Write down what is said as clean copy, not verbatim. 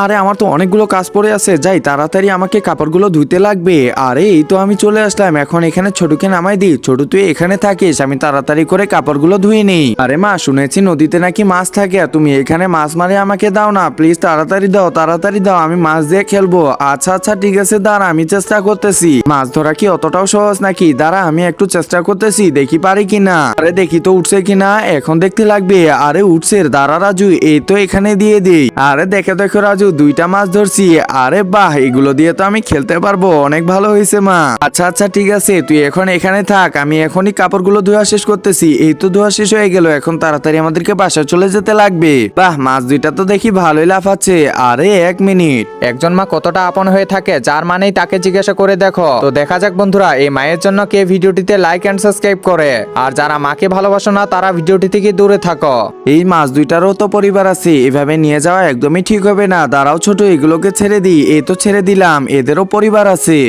আরে আমার তো অনেকগুলো কাজ পড়ে আছে, যাই তাড়াতাড়ি আমাকে কাপড়গুলো ধুইতে লাগবে। আরে এই তো আমি চলে আসলাম, এখন এখানে ছোটুকে নামাই দিই। ছোট তুই এখানে থাকিস, আমি তাড়াতাড়ি করে কাপড়গুলো ধুয়ে নিই। আরে মা, শুনেছি নদীতে নাকি মাছ থাকে, তুমি এখানে মাছ মারে আমাকে দাও না প্লিজ, তাড়াতাড়ি দাও তাড়াতাড়ি দাও, আমি মাছ দিয়ে খেলবো। আচ্ছা আচ্ছা ঠিক আছে, দাঁড়া আমি চেষ্টা করতেছি। মাছ ধরা কি অতটাও সহজ নাকি? দাঁড়া আমি একটু চেষ্টা করতেছি, দেখি পারি কিনা। আরে দেখি তো উঠছে কিনা, এখন দেখতে লাগবে। আরে উঠছে, দাঁড়া রাজু এই তো এখানে দিয়ে দিই। আরে দেখে দেখো রাজু, দুইটা মাছ ধরছি। আরে বাহ, এগুলো দিয়ে তো আমি খেলতে পারবো, অনেক ভালো হয়েছে মা। আচ্ছা আচ্ছা ঠিক আছে, তুই এখন এখানে থাক, আমি এখনই কাপড়গুলো ধোয়া শেষ করতেছি। এই তো ধোয়া শেষ হয়ে গেল, এখন তাড়াতাড়ি আমাদেরকে বাসায় চলে যেতে লাগবে। বাহ, মাছ দুইটা তো দেখি ভালোই লাফাচ্ছে। আরে এক মিনিট, একজন মা কতটা আপন হয়ে থাকে যার মানেই তাকে জিজ্ঞাসা করে দেখো। তো দেখা যাক বন্ধুরা, এই মায়ের জন্য কে ভিডিওটিতে লাইক এন্ড সাবস্ক্রাইব করে, আর যারা মাকে ভালোবাসো না তারা ভিডিওটি থেকে দূরে থাকো। এই মাছ দুইটারও তো পরিবার আছে, এভাবে নিয়ে যাওয়া একদমই ঠিক হবে না। দাঁড়াও ছোট, এগুলোকে ছেড়ে দিই। এই তো ছেড়ে দিলাম, এদেরও পরিবার আছে।